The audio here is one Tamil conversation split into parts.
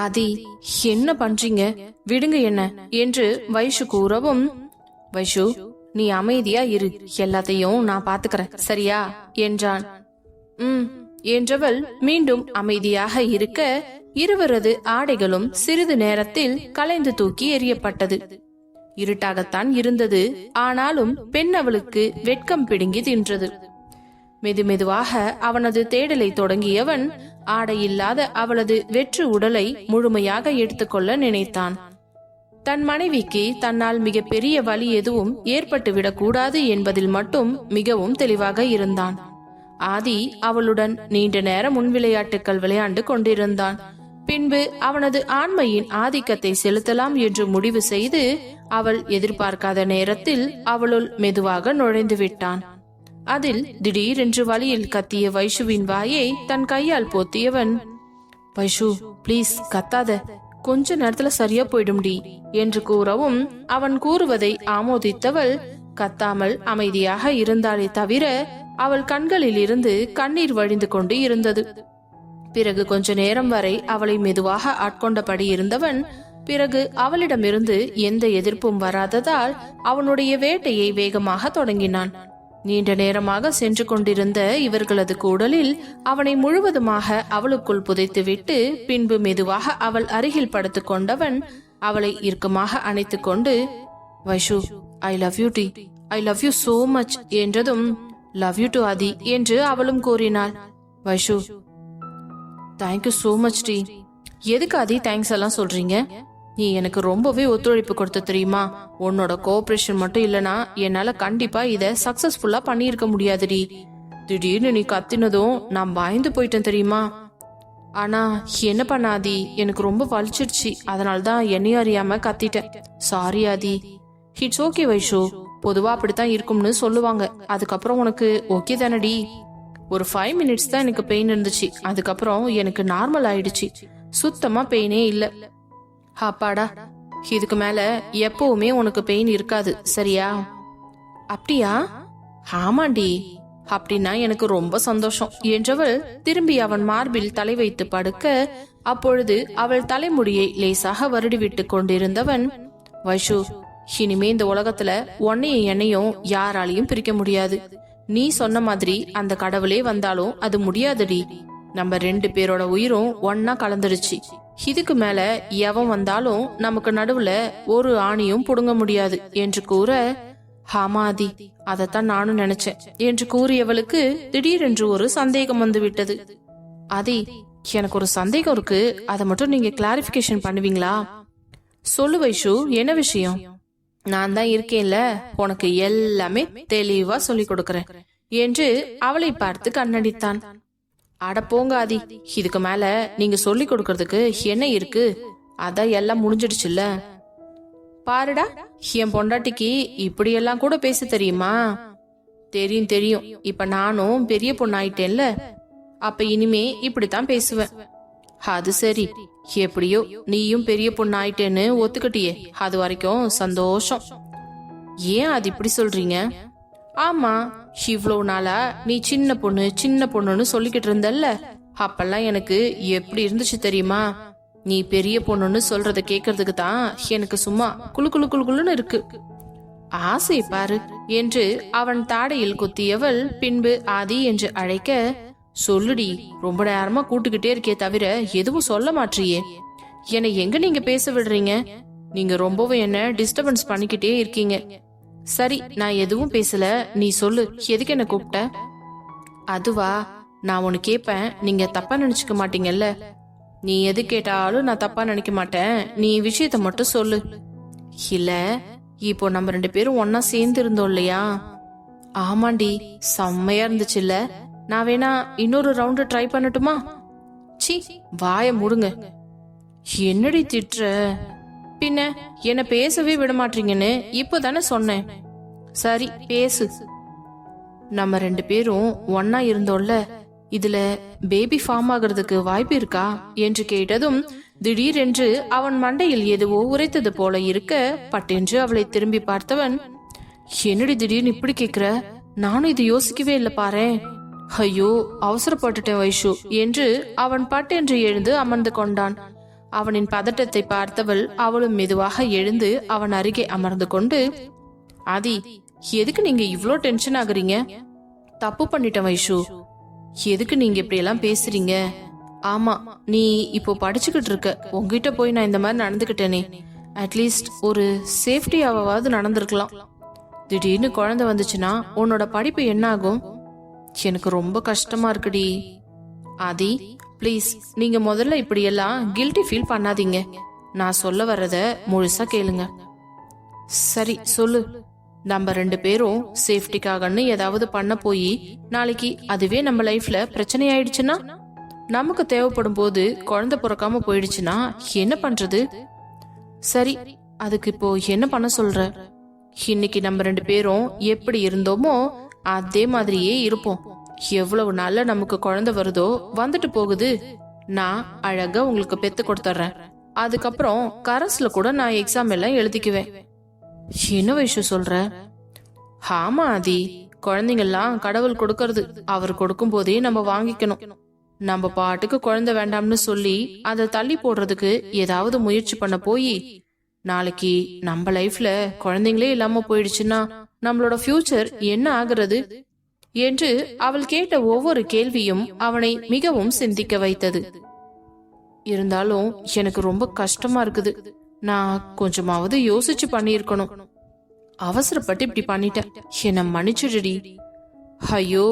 ஆதி, என்ன பண்றீங்க, விடுங்க என்ன என்று வைஷு கூறவும், வைஷு நீ அமைதியா இரு, எல்லாத்தையும் நான் பாத்துக்கிறேன் சரியா என்றான். என்றவள் மீண்டும் அமைதியாக இருக்க இருவரது ஆடைகளும் சிறிது நேரத்தில் கலைந்து தூக்கி எறியப்பட்டது. இருட்டாகத்தான் இருந்தது, ஆனாலும் பெண் அவளுக்கு வெட்கம் பிடுங்கி தின்றது. மெதுமெதுவாக அவனது தேடலை தொடங்கியவன் ஆடையில்லாத அவளது வெற்று உடலை முழுமையாக எடுத்துக்கொள்ள நினைத்தான். தன் மனைவிக்கு தன்னால் மிக பெரிய வலி எதுவும் ஏற்பட்டுவிடக் கூடாது என்பதில் மட்டும் மிகவும் தெளிவாக இருந்தான். ஆதி அவளுடன் நீண்ட நேர முன்விளையாட்டுக்கள் விளையாண்டு கொண்டிருந்தான். பின்பு அவனது ஆண்மையின் ஆதிக்கத்தை செலுத்தலாம் என்று முடிவு செய்து அவள் எதிர்பார்க்காத நேரத்தில் அவளுள் மெதுவாக நுழைந்து விட்டான். அதில் திடீரென்று வலியில் கத்திய வைஷுவின் வாயை தன் கையால் போத்தியவன், வைஷு ப்ளீஸ் கத்தாத, கொஞ்ச நேரத்துல சரியா போயிடும்டி என்று கூறவும் அவன் கூறுவதை ஆமோதித்தவள் கத்தாமல் அமைதியாக இருந்தாளே தவிர அவள் கண்களில் இருந்து கண்ணீர் வழிந்து கொண்டு இருந்தது. பிறகு கொஞ்ச நேரம் வரை அவளை மெதுவாக ஆட்கொண்டபடி இருந்தவன் பிறகு அவளிடமிருந்து எந்த எதிர்ப்பும் வராததால் அவனுடைய வேட்டையை வேகமாக தொடங்கினான். நீண்ட நேரமாக சென்று கொண்டிருந்த இவர்களது கூடலில் அவனை முழுவதுமாக அவளுக்குள் புதைத்துவிட்டு பின்பு மெதுவாக அவள் அருகில் படுத்து கொண்டவன் அவளை இறுக்கமாக அணைத்து கொண்டு, வைஷு ஐ லவ் யூ டி, I love you so much என்றதும், லவ் யூ டு ஆதி என்று அவளும் கூறினாள். வைஷு தேங்க்யூ சோ மச் டி. எதுக்கு ஆதி தேங்க்ஸ் எல்லாம் சொல்றீங்க? நீ எனக்கு ரொம்பவே ஒத்துழைப்பு கொடுத்த தெரியுமா? உன்னோட கோஆபரேஷன் மட்டும் இல்லனா என்னால கண்டிப்பா இத சக்சஸ்ஃபுல்லா பண்ணியிருக்க முடியாதுடி. திடீர்னு நீ கத்தினதும் நான் பயந்து போயிட்டேன் தெரியுமா? ஆனா என்ன பண்ணாதி, எனக்கு ரொம்ப வலிச்சிருச்சு, அதனால்தான் என்னையும் அறியாம கத்திட்டேன். Sorry Aadi. It's okay Vaishu, பொதுவா அப்படித்தான் இருக்கும்னு சொல்லுவாங்க. அதுக்கப்புறம் உனக்கு ஓகே தானடி? ஒரு 5 மினிட்ஸ் தான் எனக்கு பெயின் இருந்துச்சு, அதுக்கப்புறம் எனக்கு நார்மல் ஆயிடுச்சு, சுத்தமா பெயினே இல்ல. அப்பாடா, இதுக்கு மேல எப்பவுமே உனக்கு பெயின் இருக்காது சரியா? அப்படியா? ஆமாண்டி. அப்படின்னா எனக்கு ரொம்ப சந்தோஷம் என்றவள் திரும்பி அவன் மார்பில் தலை வைத்து படுக்க அப்பொழுது அவள் தலைமுடியை லேசாக வருடிவிட்டு கொண்டிருந்தவன், வைஷு இனிமே இந்த உலகத்துல உன்னையும் என்னையும் யாராலையும் பிரிக்க முடியாது. நீ சொன்ன மாதிரி அந்த கடவுளே வந்தாலும் அது முடியாதடி. நம்ம 2 பேரோட உயிரும் ஒன்னா கலந்துருச்சு. இதுக்கு மேல எவன் வந்தாலும் நமக்கு நடுவுல ஒரு ஆணியும் புடுங்க முடியாது என்று கூற, ஹாமாதி அதத்தான் நானும் நினைச்சேன் என்று கூறியவளுக்கு திடீரென்று ஒரு சந்தேகம் வந்து விட்டது. ஆதி, எனக்கு ஒரு சந்தேகம் இருக்கு, அதை மட்டும் நீங்க கிளாரிபிகேஷன் பண்ணுவீங்களா? சொல்லு வைஷு, என்ன விஷயம்? நான் தான் இருக்கேன்ல, உனக்கு எல்லாமே தெளிவா சொல்லி கொடுக்கறேன் என்று அவளை பார்த்து கண்ணடித்தான். அட போங்க ஆதி, இதுக்கு மேல நீங்க சொல்லி கொடுக்கறதுக்கு என்ன இருக்கு? அதான் எல்லாம் முடிஞ்சிடுச்சுல்ல. பாருடா, என் பொண்டாட்டிக்கு இப்படி எல்லாம் கூட பேச தெரியுமா? தெரியும் தெரியும், இப்ப நானும் பெரிய பொண்ணாயிட்டேன்ல, அப்ப இனிமே இப்படித்தான் பேசுவேன். அது சரி, எப்படியோ நீயும் பெரிய பொண்ணாயிட்டேன்னு ஒத்துக்கிட்டியே, அது வரைக்கும் சந்தோஷம். ஏன் அது இப்படி சொல்றீங்க? ஆமா, இவ்வளவு நாளா நீ சின்ன பொண்ணு சின்ன பொண்ணுன்னு சொல்லிக்கிட்டு இருந்தல்ல, அப்பெல்லாம் எனக்கு எப்படி இருந்துச்சு தெரியுமா? நீ பெரிய பொண்ணுன்னு சொல்றத கேக்குறதுக்கு தான் எனக்கு சும்மா குளு குளு குளு குளுன்னு இருக்கு. ஆசை பாரு என்று அவன் தாடையில் குத்தியவள் பின்பு ஆதி என்று அழைக்க, சொல்லுடி, ரொம்ப நேரமா கூட்டுக்கிட்டே இருக்கே தவிர எதுவும் சொல்ல மாற்றியே. என்னை எங்க நீங்க பேச விடுறீங்க? நீங்க ரொம்பவும் என்ன டிஸ்டர்பன்ஸ் பண்ணிக்கிட்டே இருக்கீங்க. சரி, நான் எதுவும் பேசல, நீ சொல்லு, எதுக்கு என்ன கூப்பிட்ட? அதுவா, நான் உனக்கு கேப்பேன், நீங்க தப்பா நினைச்சுக்க மாட்டீங்கல்ல. நீ எது கேட்டாலும் நான் தப்பா நினைக்க மாட்டேன், நீ விஷயத்த மட்டும் சொல்லு. இல்ல, இப்போ நம்ம 2 பேரும் ஒன்னா சேர்ந்து இருந்தோம் இல்லையா? ஆமாண்டி, செம்மையா இருந்துச்சுல்ல. நான் வேணா இன்னொரு ரவுண்டு ட்ரை பண்ணட்டுமா? சி, வாய முடுங்க. என்னடி திட்டுற? பின்ன என்ன பேசவே விட மாட்டீங்கன்னு இப்பதானே சொன்னேன். சரி பேசு. நம்ம 2 பேரும் ஒன்னா இருந்தோம்ல, இதுல பேபி ஃபார்ம் ஆகிறதுக்கு வாய்ப்பு இருக்கா என்று கேட்டதும் திடீரென்று அவன் மண்டையில் எதுவோ உரைத்தது போல இருக்க பட்டென்று அவளை திரும்பி பார்த்தவன், என்னடி திடீர்னு இப்படி கேக்குற? நானும் இது யோசிக்கவே இல்ல பாரேன். ஐயோ, அவசரப்பட்டுட்டேன் வைஷு என்று அவன் பட்டென்று எழுந்து அமர்ந்து கொண்டான். அவனின் பதட்டத்தை பார்த்தவள் அவளும் மெதுவாக எழுந்து அவன் அருகே அமர்ந்து கொண்டு, ஆதி, எதுக்கு நீங்க இவ்ளோ டென்ஷன் ஆகுறீங்க? தப்பு பண்ணிட்ட வைஷு. எதுக்கு நீங்க இப்படி எல்லாம் பேசுறீங்க? ஆமா, நீ இப்போ படிச்சுக்கிட்டு இருக்க. உங்ககிட்ட போய் நான் இந்த மாதிரி நடந்துகிட்டேனே, அட்லீஸ்ட் ஒரு சேஃப்டியாவது நடந்திருக்கலாம். திடீர்னு குழந்தை வந்துச்சுன்னா உன்னோட படிப்பு என்ன ஆகும்? எனக்கு ரொம்ப கஷ்டமா இருக்குடி. ஆதி, ப்ளீஸ், நீங்க முதல்ல இப்படி எல்லாம் கில்ட்டி ஃபீல் பண்ணாதீங்க. நான் சொல்ல வர்றத முழுசா கேளுங்க. சரி, சொல்லு. நம்ம 2 பேரும் சேஃப்டிக்காகன்னு ஏதாவது பண்ண போய் நாளைக்கு அதுவே நம்ம லைஃப்ல பிரச்சனை ஆயிடுச்சுன்னா, நமக்கு தேவைப்படும் போது குழந்தை பிறக்காம போயிடுச்சுன்னா என்ன பண்றது? சரி, அதுக்கு இப்போ என்ன பண்ண சொல்ற? இன்னைக்கு நம்ம 2 பேரும் எப்படி இருந்தோமோ அதே மாதிரியே இருப்போம். எவ்வளவு நாள்ல நமக்கு குழந்தை வருதோ வந்துட்டு போகுது. நான் அழகா உங்களுக்கு பெத்து கொடுத்துறேன். அதுக்கப்புறம் கரஸ்ல கூட நான் எக்ஸாம் எல்லாம் எழுதிக்குவேன். என்ன விஷயம் சொல்ற? ஆமா ஆதி, குழந்தைங்கெல்லாம் கடவுள் கொடுக்கறது. அவர் கொடுக்கும் போதே நம்ம வாங்கிக்கணும். நம்ம பாட்டுக்கு குழந்தை வேண்டாம்னு சொல்லி அதை தள்ளி போடுறதுக்கு ஏதாவது முயற்சி பண்ண போய் நாளைக்கு நம்ம லைஃப்ல குழந்தைங்களே இல்லாம போயிடுச்சுன்னா நம்மளோட ஃபியூச்சர் என்ன ஆகுறது என்று அவள் கேட்ட ஒவ்வொரு கேள்வியும் அவனை மிகவும் சிந்திக்க வைத்தது. இருந்தாலும் எனக்கு ரொம்ப கஷ்டமா இருக்குது. நான் கொஞ்சமாவது யோசிச்சு பண்ணியிருக்கணும். அவசரப்பட்டு இப்படி பண்ணிட்டேன். என்ன மன்னிச்சிடுடி. ஐயோ,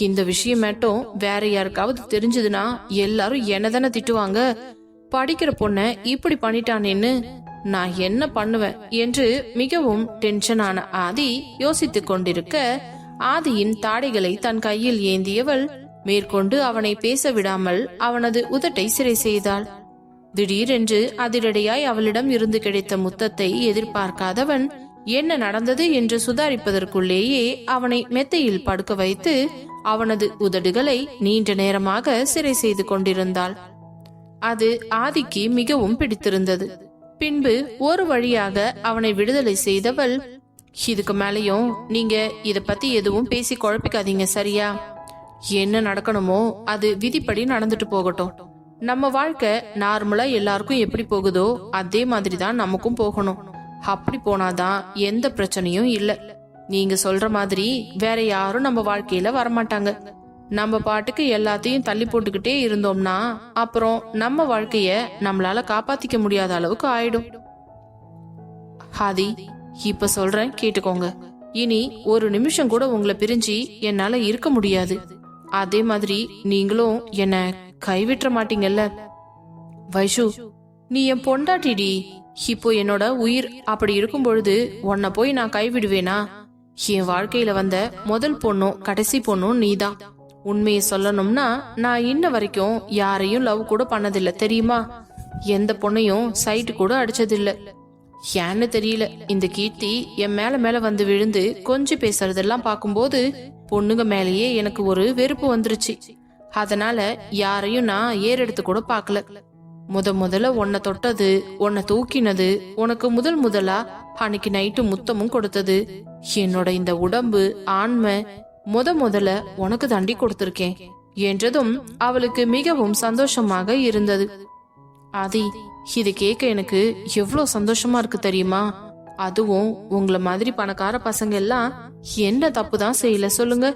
இந்த விஷயம் மட்டும் வேற யாருக்காவது தெரிஞ்சதுன்னா எல்லாரும் என்னதானே திட்டுவாங்க. படிக்கிற பொண்ண இப்படி பண்ணிட்டானேன்னு நான் என்ன பண்ணுவேன் என்று மிகவும் டென்ஷனான ஆதி யோசித்துக் கொண்டிருக்க, ஆதியின் தாடைகளை தன் கையில் ஏந்தியவள் மேற்கொண்டு அவனை பேச விடாமல் அவனது உதட்டை சிறை செய்தாள். திடீரென்று அதிரடியாய் அவளிடம் இருந்து கிடைத்த முத்தத்தை எதிர்பார்க்காதவன் என்ன நடந்தது என்று சுதாரிப்பதற்குள்ளேயே அவனை மெத்தையில் படுக்க வைத்து அவனது உதடுகளை நீண்ட நேரமாக சிறை செய்து கொண்டிருந்தாள். அது ஆதிக்கு மிகவும் பிடித்திருந்தது. பின்பு ஒரு வழியாக அவனை விடுதலை செய்தவள், இதுக்கு மேலையும் நீங்க இத பத்தி எதுவும் பேசி குழப்பிக்காதீங்க, சரியா? என்ன நடக்கணுமோ அது விதிப்படி நடந்துட்டு போகட்டும். நம்ம வாழ்க்கை நார்மலா எல்லாருக்கும் எப்படி போகுதோ அதே மாதிரிதான் நமக்கும் போகணும். அப்படி போனாதான் எந்த பிரச்சனையும் இல்ல. நீங்க சொல்ற மாதிரி வேற யாரும் நம்ம வாழ்க்கையில வரமாட்டாங்க. நம்ம பாட்டுக்கு எல்லாத்தையும் தள்ளி போட்டுக்கிட்டே இருந்தோம்னா அப்புறம் நம்ம வாழ்க்கைய நம்மளால காப்பாத்திக்க முடியாத அளவுக்கு ஆயிடும். ஆதி, இப்ப சொல்றேன் கேட்டுக்கோங்க. இனி ஒரு நிமிஷம் கூட உங்களை பிரிஞ்சு என்னால இருக்க முடியாது. அதே மாதிரி நீங்களும் என்ன கைவிட்டுற மாட்டீங்கல்ல? வைஷு, நீ என் பொண்டாட்டிடி. இப்போ என்னோட உயிர். அப்படி இருக்கும் பொழுது உன்னை போய் நான் கைவிடுவேனா? என் வாழ்க்கையில வந்த முதல் பொண்ணும் கடைசி பொண்ணும் நீதான். உண்மையை சொல்லணும்னா நான் இன்ன வரைக்கும் யாரையும் லவ் கூட பண்ணதில்லை, தெரியுமா? எந்த பொண்ணையும் சைட்டு கூட அடிச்சதில்ல. ஏன்னு தெரியல, இந்த கீர்த்தி என் மேல வந்து விழுந்து கொஞ்சம் பேசுறதெல்லாம் பார்க்கும்போது பொண்ணுங்க மேலேயே எனக்கு ஒரு வெறுப்பு வந்துருச்சு. அதனால யாரையும் நான் ஏறெடுத்து கூட பார்க்கல. முதல்ல உன்னை தொட்டது, உன்னை தூக்கினது, உனக்கு முதலா அன்னைக்கு நைட்டு முத்தமும் கொடுத்தது, என்னோட இந்த உடம்பு ஆண்மை முதல்ல உனக்கு தண்டி கொடுத்திருக்கேன் என்றதும் அவளுக்கு மிகவும் சந்தோஷமாக இருந்தது. ஆதி, இது கேட்க எனக்கு எவ்வளவு சந்தோஷமா இருக்கு தெரியுமா? அதுவும் உங்களை மாதிரி பணக்கார பசங்க எல்லாம் என்ன தப்பு தான் செய்யல சொல்லுங்க?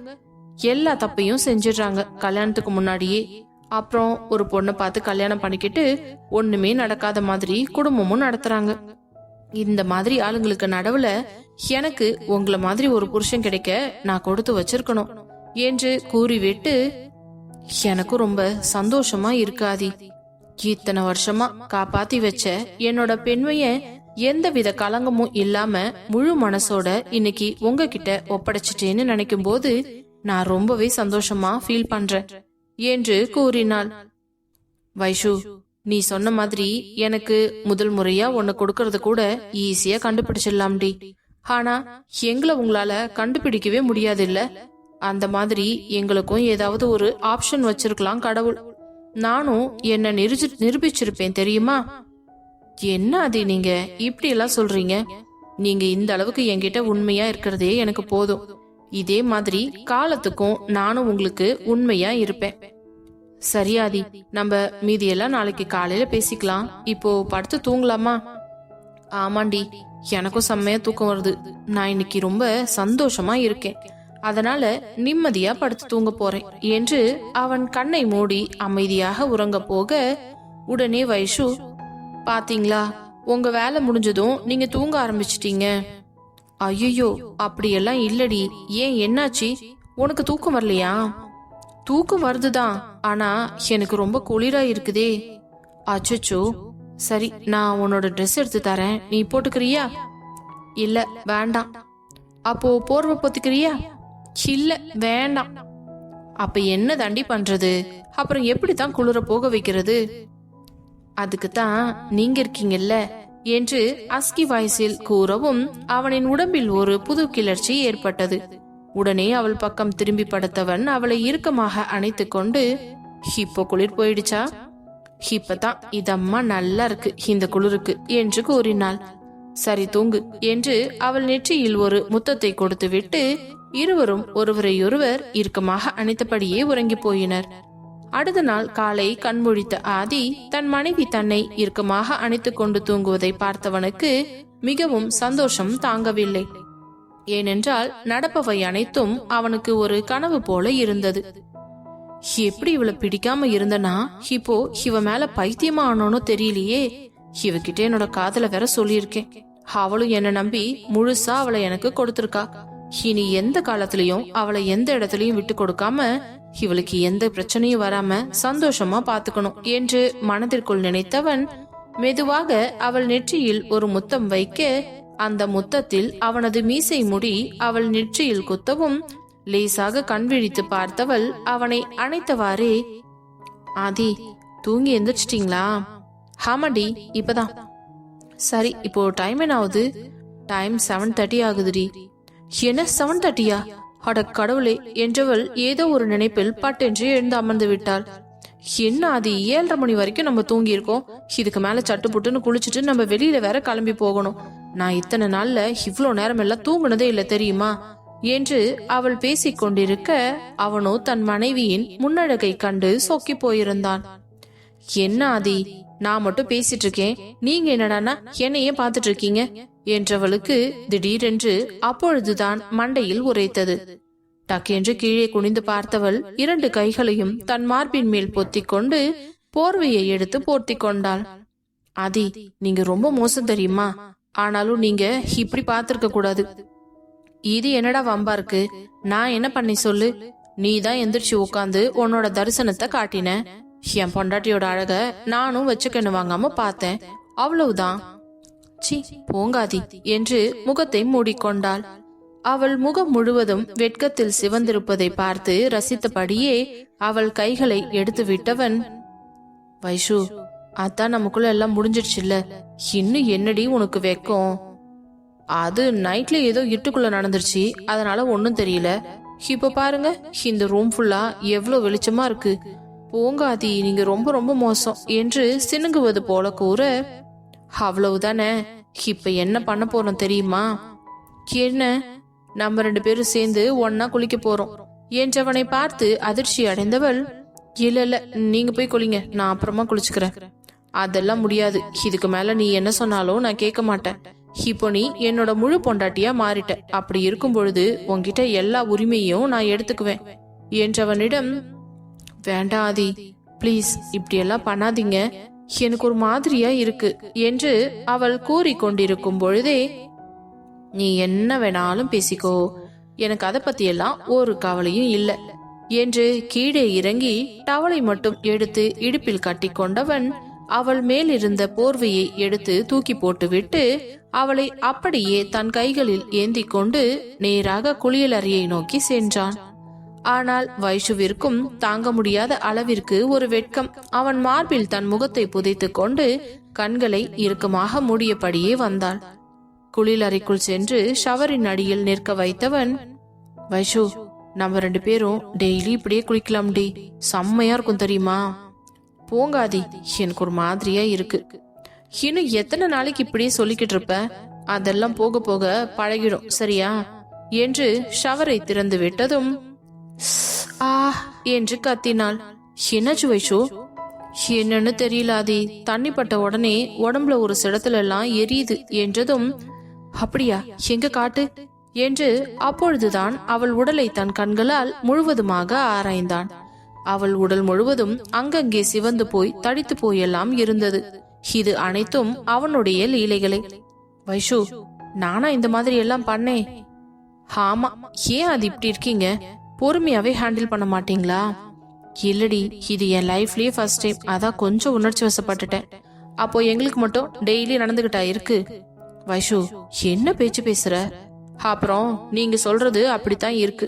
எல்லா தப்பையும் செஞ்சிடறாங்க கல்யாணத்துக்கு முன்னாடியே. அப்புறம் ஒரு பொண்ணை பார்த்து கல்யாணம் பண்ணிக்கிட்டு ஒண்ணுமே நடக்காத மாதிரி குடும்பமும் நடத்துறாங்க. இந்த மாதிரி ஆளுங்களுக்கு நடுவுல எனக்கு உங்களை மாதிரி ஒரு புருஷன் கிடைக்க நான் கொடுத்து வச்சிருக்கணும் என்று கூறிவிட்டு, எனக்கு ரொம்ப சந்தோஷமா இருக்காதி. இத்தனை வருஷமா காப்பாத்தி வச்ச என்னோட பெண்மைய எந்தவித கலங்கமும் இல்லாம முழு மனசோட இன்னைக்கு உங்ககிட்ட ஒப்படைச்சிட்டேன்னு நினைக்கும் போது நான் ரொம்பவே சந்தோஷமா ஃபீல் பண்றேன் என்று கூறினாள். வைஷு, நீ சொன்ன மாதிரி எனக்கு முதல் முறையா உன்னை கொடுக்கறது கூட ஈஸியா கண்டுபிடிச்சிடலாம்டி. ஆனா எங்களை உங்களால கண்டுபிடிக்கவே முடியாது இல்ல? அந்த மாதிரி எங்களுக்கும் ஏதாவது ஒரு ஆப்ஷன் வச்சிருக்கலாம் கடவுள். நானும் என்ன நிரூபிச்சிருப்பேன் தெரியுமா? என்ன அது நீங்க இப்படி எல்லாம் சொல்றீங்க? நீங்க இந்த அளவுக்கு என்கிட்ட உண்மையா இருக்கிறதே எனக்கு போதும். இதே மாதிரி காலத்துக்கும் நானும் உங்களுக்கு உண்மையா இருப்பேன். சரியாதி, நம்ம மீதியெல்லாம் நாளைக்கு காலையில பேசிக்கலாம். இப்போ படுத்து தூங்கலாமா? ஆமாண்டி, எனக்கும் செம்மையா தூக்கம் வருது. நான் இன்னைக்கு ரொம்ப சந்தோஷமா இருக்கேன். அதனால நிம்மதியா படுத்து தூங்க போறேன் என்று அவன் கண்ணை மூடி அமைதியாக உறங்க போக, உடனே வைஷு, பாத்தீங்களா, உங்க வேலை முடிஞ்சதும் நீங்க தூங்க ஆரம்பிச்சிட்டீங்க. ஐயோ, அப்படியெல்லாம் இல்லடி. ஏன், என்னாச்சு? உனக்கு தூக்கம் வரலையா? தூக்கம் வருதுதான், ஆனா எனக்கு ரொம்ப குளிரா இருக்குதே. அச்சோ, சரி, நான் உன்னோட ட்ரெஸ் எடுத்து தரேன், நீ போட்டுக்கிறியா? இல்ல, வேண்டாம். அப்போ போர்வை போத்துக்கிறியா? இல்ல, வேண்டாம். அப்ப என்ன தாண்டி பண்றது? அப்புறம் எப்படித்தான் குளிர போக வைக்கிறது? அதுக்குத்தான் நீங்க இருக்கீங்கல்ல என்று அஸ்கி வாய்ஸில் கூறவும் அவனின் உடம்பில் ஒரு புது கிளர்ச்சி ஏற்பட்டது. உடனே அவள் பக்கம் திரும்பி படுத்தவன் அவளை இறுக்கமாக அணைத்து கொண்டு, இப்போ குளிர் போயிடுச்சா? இப்பதான் இதம்மா நல்லா இருக்கு இந்த குளிருக்கு என்று கூறினாள். சரி, தூங்கு என்று அவள் நெற்றியில் ஒரு முத்தத்தை கொடுத்து விட்டு இருவரும் ஒருவரையொருவர் இறுக்கமாக அணைத்தபடியே உறங்கி போயினர். அடுத்த நாள் காலை கண்முழித்த ஆதி தன் மனைவி தன்னை இறுக்கமாக அணைத்து கொண்டு தூங்குவதை பார்த்தவனுக்கு மிகவும் சந்தோஷம் தாங்கவில்லை. ஏனென்றால் நடப்பவை அனைத்தும் அவனுக்கு ஒரு கனவு போல இருந்தது. எப்படி இவளை பிடிக்காம இருந்தனா இப்போ இவ மேல பைத்தியமா ஆனோன்னு தெரியலையே. இவகிட்ட என்னோட காதல வேற சொல்லியிருக்கேன். அவளும் என்ன நம்பி முழுசா அவளை எனக்கு கொடுத்திருக்கா. இனி எந்த காலத்திலயும் அவளை எந்த இடத்துலயும் விட்டு கொடுக்காம இவளுக்கு எந்த பிரச்சனையும் வராம சந்தோஷமா பாத்துக்கணும் என்று மனதிற்குள் நினைத்தவன் மெதுவாக அவள் நெற்றியில் ஒரு முத்தம் வைக்க, அந்த முத்தத்தில் அவனது மீசை முடி அவள் நெற்றியில் குத்தவும் லேசாக கண் விழித்து பார்த்தவள் அவனை அணைத்தவாறே, ஆதி, தூங்கி எந்திரிச்சிட்டீங்களா? ஆமாடி, இப்பதான். சரி, இப்போ டைம் என்ன ஆகுது? டைம் 7:30 ஆகுதுடி. என்ன 7:30யா? அட கடவுளே என்றவள் ஏதோ ஒரு நினைப்பில் பட்டென்று எழுந்து அமர்ந்து விட்டாள். என்ன ஆதி, 7:30 மணி வரைக்கும் நம்ம தூங்கி இருக்கோம். இதுக்கு மேல சட்டு புட்டுன்னு குளிச்சுட்டு நம்ம வெளியில வேற கிளம்பி போகணும். நான் இத்தனை நாள்ல இவ்வளோ நேரம் எல்லாம் தூங்குனதே இல்ல தெரியுமா என்று அவள் பேசிக் கொண்டிருக்க, அவனோ தன் மனைவியின் முன்னழகை கண்டு சொக்கி போயிருந்தான். என்ன ஆதி, நான் மட்டும் பேசிட்டு இருக்கேன், நீங்க என்னடானா என்னையே பாத்துட்டு இருக்கீங்க என்றவளுக்கு திடீரென்று அப்பொழுதுதான் மண்டையில் உரைத்தது. டக்கென்று கீழே குனிந்து பார்த்தவள் 2 கைகளையும் தன் மார்பின் மேல் பொத்திக் கொண்டு போர்வையை எடுத்து போர்த்தி கொண்டாள். ஆதி, நீங்க ரொம்ப மோசம் தெரியுமா? ஆனாலும் நீங்க இப்படி பாத்திருக்க கூடாது. இது என்னடா வம்பா இருக்கு? நான் என்ன பண்ணி சொல்லு? நீ தான் எந்திரிச்சு உட்காந்து உன்னோட தரிசனத்தை காட்டின. என் பொண்டாட்டியோட அழக நானும் வச்சுக்கன்னு வாங்காம பார்த்தேன், அவ்வளவுதான். சி, போங்காதி என்று முகத்தை மூடிக்கொண்டாள். அவள் முகம் முழுவதும் வெட்கத்தில் சிவந்திருப்பதை பார்த்து ரசித்தபடியே அவள் கைகளை எடுத்து விட்டவன், வைஷு, அதான் நமக்குள்ள எல்லாம் முடிஞ்சிடுச்சுல்ல, இன்னும் என்னடி உனக்கு வெக்கம்? அது நைட்ல ஏதோ இருட்டுக்குள்ள நடந்துருச்சு, அதனால ஒன்னும் தெரியல. இப்ப பாருங்க, இந்த ரூம் ஃபுல்லா எவ்வளவு வெளிச்சமா இருக்கு. போங்காதி, நீங்க ரொம்ப ரொம்ப மோசம் என்று சினுங்குவது போல கூற, அவ்வளவுதானே, இப்ப என்ன பண்ண போறோம் தெரியுமா? என்ன? நம்ம 2 பேரும் சேர்ந்து ஒன்னா குளிக்க போறோம் என்றவனை பார்த்து அதிர்ச்சி அடைந்தவள், இல்ல இல்ல, நீங்க போய் குளிங்க, நான் அப்புறமா குளிச்சுக்கிறேன். அதெல்லாம் முடியாது. இதுக்கு மேல நீ என்ன சொன்னாலும் நான் கேட்க மாட்டேன். இப்போ நீ என்னோட முழு பொண்டாட்டியா மாறிட்ட. அப்படி இருக்கும் பொழுது உன்கிட்ட எல்லா உரிமையும் நான் எடுத்துக்குவேன் என்றவனிடம், வேண்டாம் ஆதி, பிளீஸ் இப்படி எல்லாம் பண்ணாதீங்க, எனக்கு ஒரு மாதிரியா இருக்கு என்று அவள் கூறிக்கொண்டிருக்கும் பொழுதே, நீ என்ன வேணாலும் பேசிக்கோ, எனக்கு அதை பத்தி எல்லாம் ஒரு கவலையும் இல்ல என்று கீழே இறங்கி டவலை மட்டும் எடுத்து இடுப்பில் கட்டி கொண்டவன் அவள் மேல் இருந்த போர்வையை எடுத்து தூக்கி போட்டுவிட்டு அவளை அப்படியே தன் கைகளில் ஏந்தி கொண்டு நேராக குளியலறையை நோக்கி சென்றான். ஆனால் வைஷுவிற்கும் தாங்க முடியாத அளவிற்கு ஒரு வெட்கம் அவன் மார்பில் தன் முகத்தை புதைத்து கொண்டு கண்களை இறுக்கமாக மூடியபடியே வந்தாள். குளியலறைக்குள் சென்று ஷவரின் அடியில் நிற்க வைத்தவன், வைஷு, நம்ம 2 பேரும் டெய்லி இப்படியே குளிக்கலாம் டி, செம்மையா இருக்கும் தெரியுமா? போங்காதி, எனக்கு ஒரு மாதிரியா இருக்கு. இன்னும் எத்தனை நாளைக்கு இப்படியே சொல்லிக்கிட்டு இருப்ப? அதெல்லாம் போக போக பழகிடும், சரியா என்று ஷவரை திறந்து விட்டதும் ஆ என்று கத்தினாள். என்னாச்சு வைஷு? என்னன்னு தெரியல ஆதி, தண்ணி பட்ட உடனே உடம்புல ஒரு சிடத்துல எல்லாம் எரியுது என்றதும், அப்படியா, எங்க காட்டு என்று அப்பொழுதுதான் அவள் உடலை தன் கண்களால் முழுவதுமாக ஆராய்ந்தான். அவள் உடல் முழுவதும் அங்கங்கே சிவந்து போய் தடித்து போயெல்லாம் இருந்தது. இது அனைத்தும் அவனுடைய லீலைகளே. வைஷு, நானா இந்த மாதிரி எல்லாம் பண்ணேன்? ஆமா, ஏன் அது இப்படி இருக்கீங்க? பொறுமையாவே ஹேண்டில் பண்ண மாட்டீங்களா? இல்லடி, இது என் லைஃப்லயே ஃபர்ஸ்ட் டைம், அதான் கொஞ்சம் உணர்ச்சி வசப்பட்டுட்டேன். அப்போ எங்களுக்கு மட்டும் டெய்லி நடந்துகிட்டா இருக்கு? வைஷு, என்ன பேச்சு பேசுற? அப்புறம் நீங்க சொல்றது அப்படித்தான் இருக்கு.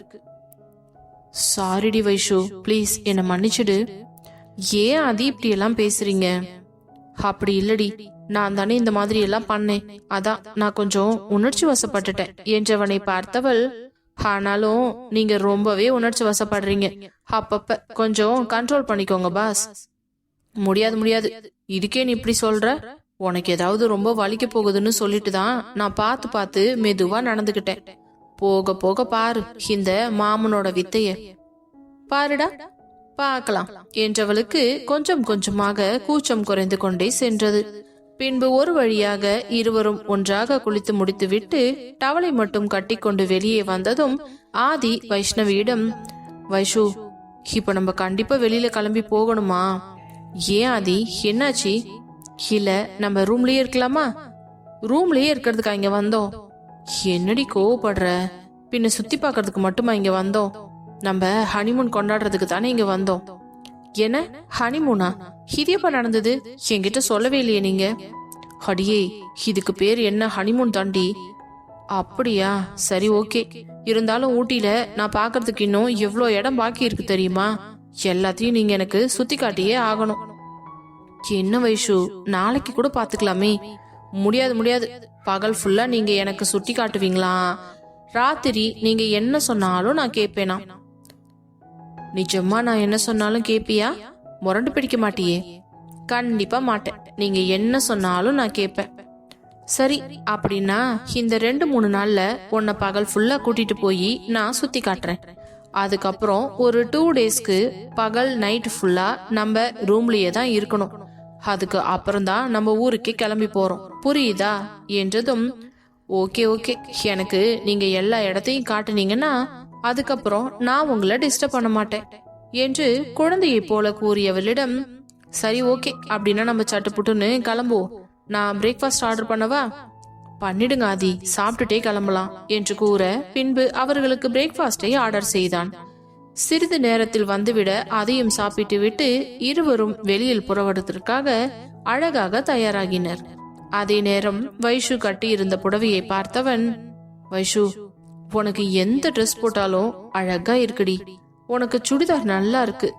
சாரிடி வைஷு, ப்ளீஸ் என்ன மன்னிச்சிடு. ஏன் அது இப்படி எல்லாம் பேசுறீங்க? அப்படி இல்லடி, நான் தானே இந்த மாதிரி எல்லாம் பண்ணேன், அதான் நான் கொஞ்சம் உணர்ச்சி வசப்பட்டுட்டேன் என்றவனை பார்த்தவள், ஆனாலும் நீங்க ரொம்பவே உணர்ச்சி வசப்படுறீங்க, அப்பப்ப கொஞ்சம் கண்ட்ரோல் பண்ணிக்கோங்க பாஸ். முடியாது முடியாது, இதுக்கே நீ இப்படி சொல்ற? உனக்கு ஏதாவது ரொம்ப வலிக்க போகுதுன்னு சொல்லிட்டு தான் நான் பார்த்து பார்த்து மெதுவா நடந்துகிட்டேன். போக போக பாரு இந்த மாமனோட வித்தைய. பாருடா, பார்க்கலாம் என்றவளுக்கு கொஞ்சம் கொஞ்சமாக கூச்சம் குறைந்து கொண்டே சென்றது. பின்பு ஒரு வழியாக இருவரும் ஒன்றாக குளித்து முடித்துவிட்டு டவலை மட்டும் கட்டிக்கொண்டு வெளியே வந்ததும் ஆதி வைஷ்ணவியிடம், வைஷு, இப்ப நம்ம கண்டிப்பா வெளியில கிளம்பி போகணுமா? ஏன் ஆதி, என்னாச்சு? இல்ல நம்ம ரூம்லயே இருக்கலாமா? ரூம்லயே இருக்கிறதுக்கா இங்க வந்தோம்? என்னடி கோவப்படுற? பின்ன சுத்தி பாக்குறதுக்கு மட்டுமா இங்க வந்தோம்? நம்ம ஹனிமூன் கொண்டாடுறதுக்கு தானே இங்க வந்தோம். என்ன ஹனிமூனா? இது எப்ப நடந்தது? என்கிட்ட சொல்லவே இல்லையே நீங்க. அடியே, இதுக்கு பேர் என்ன ஹனிமூன் தாண்டி. அப்படியா, சரி ஓகே. இருந்தாலும் ஊட்டியில நான் பாக்குறதுக்கு இன்னும் எவ்வளோ இடம் பாக்கி இருக்கு தெரியுமா? எல்லாத்தையும் நீங்க எனக்கு சுத்தி காட்டியே ஆகணும். என்ன வைஷு, நாளைக்கு கூட பாத்துக்கலாமே. முடியாது முடியாது, பகல் ஃபுல்லா நீங்க எனக்கு சுட்டி காட்டுவீங்களா? ராத்திரி நீங்க என்ன சொன்னாலும் நான் கேட்பேனா? நிஜமா நான் என்ன சொன்னாலும் கேப்பியா? முரண்டு பிடிக்க மாட்டியே? கண்டிப்பா மாட்டேன், நீங்க என்ன சொன்னாலும் நான் கேட்பேன். சரி, அப்படின்னா இந்த 2-3 நாள்ல உன்னை பகல் ஃபுல்லா கூட்டிட்டு போய் நான் சுத்தி காட்டுறேன். அதுக்கப்புறம் ஒரு 2 டேஸ்க்கு பகல் நைட் ஃபுல்லா நம்ம ரூம்லயே தான் இருக்கணும். அதுக்கு அப்புறம் தான் நம்ம ஊருக்கே கிளம்பி போறோம், புரியுதா என்றதும், ஓகே ஓகே, எனக்கு நீங்க எல்லா இடத்தையும் காட்டுனீங்கன்னா அதுக்கப்புறம் நான் உங்களை டிஸ்டர்ப் பண்ண மாட்டேன் என்று குழந்தையை போல கூறியவளிடம், சரி ஓகே, அப்படின்னா நம்ம சட்டுப்புட்டுன்னு கிளம்புவோம். நான் பிரேக்ஃபாஸ்ட் ஆர்டர் பண்ணவா? பண்ணிடுங்க ஆதி, சாப்பிட்டுட்டே கிளம்பலாம் என்று கூற பின்பு அவர்களுக்கு பிரேக்ஃபாஸ்டை ஆர்டர் செய்தான். சிறிது நேரத்தில் வந்துவிட அதையும் சாப்பிட்டு விட்டு இருவரும் வெளியில் புறப்படுவதற்காக அழகாக தயாராகினர். அதே நேரம் வைஷு கட்டி இருந்த புடவையை பார்த்தவன், வைஷு, உனக்கு எந்த ட்ரெஸ் போட்டாலும் அழகா இருக்குடி. உனக்கு சுடிதார் நல்லா இருக்கு,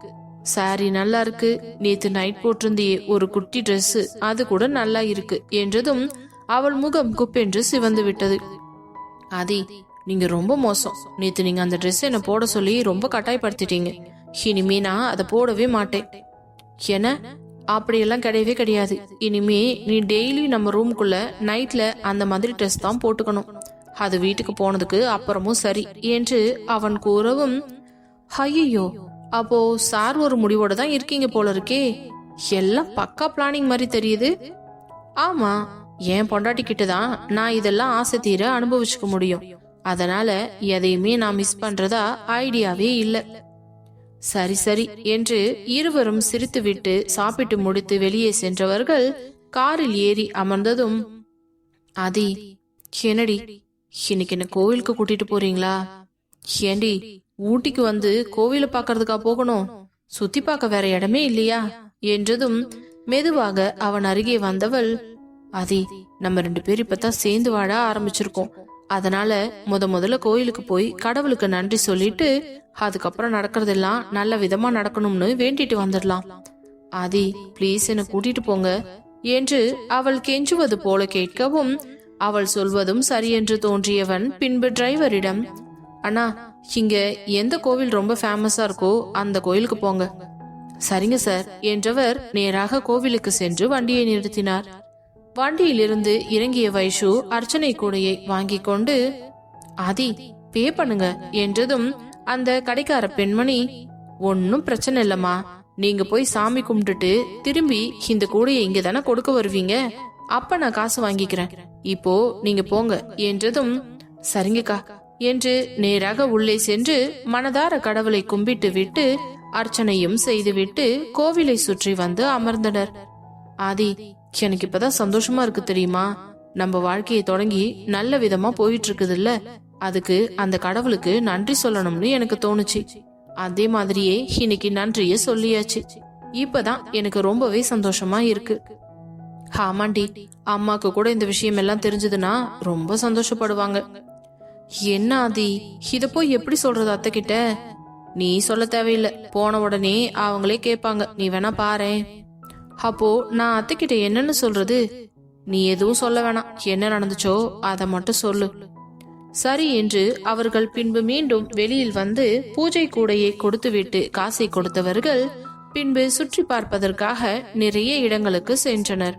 சாரி நல்லா இருக்கு, நேத்து நைட் போட்டிருந்தியே ஒரு குட்டி ட்ரெஸ், அது கூட நல்லா இருக்கு என்றதும் அவள் முகம் குப்பென்று சிவந்து விட்டது. ஆதி, நீங்க ரொம்ப மோசம். நேத்து நீங்க அந்த ட்ரெஸ் என்ன போட சொல்லி ரொம்ப கட்டாயப்படுத்திட்டீங்க. இனிமே நான் அதை போடவே மாட்டேன். என்ன? அப்படியெல்லாம் கிடையவே கிடையாது. இனிமே நீ டெய்லி நம்ம ரூமுக்குள்ள நைட்ல அந்த மாதிரி ட்ரெஸ் தான் போட்டுக்கணும். அது வீட்டுக்கு போனதுக்கு அப்புறமும் சரி என்று அவன் கூறவும், ஐயோ, அப்போ சார் ஒரு முடிவோட தான் இருக்கீங்க போல இருக்கே. எல்லாம் பக்கா பிளானிங் மாதிரி தெரியுது. ஆமா, என் பொண்டாட்டி கிட்டதான் நான் இதெல்லாம் ஆசை தீர அனுபவிச்சுக்க முடியும். அதனால எதையுமே நான் மிஸ் பண்றதா ஐடியாவே இல்ல. சரி சரி என்று இருவரும் சிரித்துவிட்டு சாப்பிட்டு முடித்து வெளியே சென்றவர்கள் காரில் ஏறி அமர்ந்ததும், ஆதி, என்னடி இன்னைக்கு என்ன கோவிலுக்கு கூட்டிட்டு போறீங்களா? ஏண்டி, ஊட்டிக்கு வந்து கோவில பாக்குறதுக்கா போகணும்? சுத்தி பார்க்க வேற இடமே இல்லையா என்றதும் மெதுவாக அவன் அருகே வந்தவள், ஆதி, நம்ம 2 பேரும் இப்பதான் சேர்ந்து வாழ ஆரம்பிச்சிருக்கோம். அதனால முதல்ல கோயிலுக்கு போய் கடவுளுக்கு நன்றி சொல்லிட்டு அதுக்கப்புறம் நடக்கிறதெல்லாம் நல்ல விதமா நடக்கணும்னு வேண்டிட்டு வந்துடலாம். ஆதி, பிளீஸ் என்ன கூட்டிட்டு போங்க என்று அவள் கெஞ்சுவது போல கேட்கவும், அவள் சொல்வதும் சரி என்று தோன்றியவன் பின்பு டிரைவரிடம், அண்ணா, இங்க எந்த கோவில் ரொம்ப ஃபேமஸா இருக்கோ அந்த கோயிலுக்கு போங்க. சரிங்க சார் என்றவர் நேராக கோவிலுக்கு சென்று வண்டியை நிறுத்தினார். வண்டியிலிருந்து இறங்கிய வைஷு அர்ச்சனை கூடையை வாங்கி கொண்டு, ஆதி, பே பண்ணுங்க என்றதும் அந்த கடைக்கார பெண்மணி, ஒன்னும் பிரச்சனை இல்லம்மா, நீங்க போய் சாமி கும்பிட்டுட்டு திரும்பி இந்த கூடையை இங்க தானே கொடுக்க வருவீங்க, அப்ப நான் காசு வாங்கிக்கிறேன். இப்போ நீங்க போங்க என்றதும் சரிங்கக்கா என்று நேராக உள்ளே சென்று மனதார கடவுளை கும்பிட்டு விட்டு அர்ச்சனையும் செய்துவிட்டு கோவிலை சுற்றி வந்து அமர்ந்தனர். ஆதி, எனக்கு இப்பதான் சந்தோஷமா இருக்கு தெரியுமா? நம்ம வாழ்க்கையை தொடங்கி நல்ல விதமா போயிட்டு இருக்குது இல்ல, அதுக்கு அந்த கடவுளுக்கு நன்றி சொல்லணும்னு எனக்கு தோணுச்சு. அதே மாதிரியே இன்னைக்கு நன்றிய சொல்லியாச்சு. இப்பதான் எனக்கு ரொம்பவே சந்தோஷமா இருக்கு. ஆமாண்டி, அம்மாக்கு கூட இந்த விஷயம் எல்லாம் தெரிஞ்சதுன்னா ரொம்ப சந்தோஷப்படுவாங்க. என்ன ஆதி, இத போய் எப்படி சொல்றது அத்தை கிட்ட? நீ சொல்ல தேவையில்லை, போன உடனே அவங்களே கேட்பாங்க, நீ வேணா பாரேன். அப்போ நான் அத்தை கிட்ட என்னன்னு சொல்றது? நீ எதுவும் சொல்ல வேணாம், என்ன நடந்துச்சோ அத மட்டும் சொல்லு. சரி என்று அவர்கள் பின்பு மீண்டும் வெளியில் வந்து பூஜை கூடையை கொடுத்துவிட்டு காசை கொடுத்தவர்கள் பின்பு சுற்றி பார்ப்பதற்காக நிறைய இடங்களுக்கு சென்றனர்.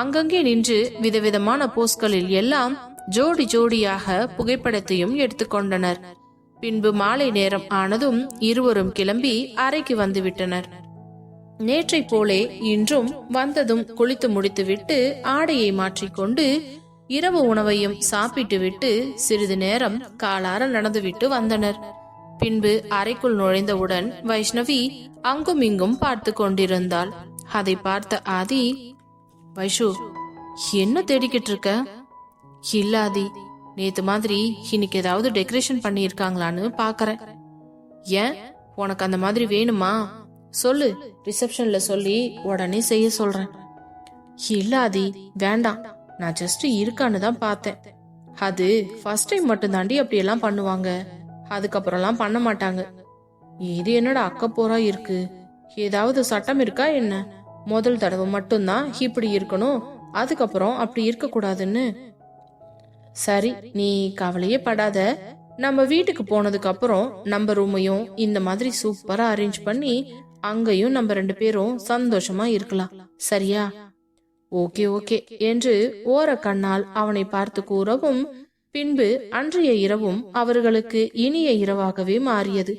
அங்கங்கே நின்று விதவிதமான போஸ்களில் எல்லாம் ஜோடி ஜோடியாக புகைப்படத்தையும் எடுத்துக்கொண்டனர். பின்பு மாலை நேரம் ஆனதும் இருவரும் கிளம்பி அறைக்கு வந்து விட்டனர். நேற்றை போலே இன்றும் வந்ததும் குளித்து முடித்துவிட்டு ஆடையை மாற்றிக்கொண்டு இரவு உணவையும் சாப்பிட்டு விட்டு சிறிது நேரம் காலார நடந்துவிட்டு வந்தனர். பின்பு அறைக்குள் நுழைந்தவுடன் வைஷ்ணவி அங்கும் இங்கும் பார்த்து கொண்டிருந்தாள். அதை பார்த்த ஆதி, வைஷு, என்ன தேடிக்கிட்டு இருக்க? இல்ல ஆதி, நேத்து மாதிரி இன்னைக்கு ஏதாவது டெக்கரேஷன் பண்ணிருக்காங்களான்னு பாக்கறேன். ஏன், உனக்கு அந்த மாதிரி வேணுமா? சொல்லு, ரிசப்ஷன்ல சொல்லி உடனே செய்ய சொல்றேன். இல்ல ஆதி, வேண்டாம், நான் ஜஸ்ட் இருக்கான்னு தான் பார்த்தேன். அது ஃபர்ஸ்ட் டைம் மட்டும் தாண்டி அப்படி எல்லாம் பண்ணுவாங்க, அதுக்கப்புறம்லாம் பண்ண மாட்டாங்க. இது என்னோட அக்கப்போரா இருக்கு, ஏதாவது சட்டம் இருக்கா என்ன? முதல் தடவை மட்டும்தான் இப்படி இருக்கணும், அதுக்கப்புறம் அப்படி இருக்க கூடாதுன்னு. சரி, நீ கவலையே படாத. நம்ம வீட்டுக்கு போனதுக்கு அப்புறம் நம்ம ரூமையும் இந்த மாதிரி சூப்பரா அரேஞ்ச் பண்ணி அங்கேயும் நம்ம 2 பேரும் சந்தோஷமா இருக்கலாம், சரியா? ஓகே ஓகே என்று ஓர கண்ணால் அவனை பார்த்து கூறவும் பின்பு அன்றைய இரவும் அவர்களுக்கு இனிய இரவாகவே மாறியது.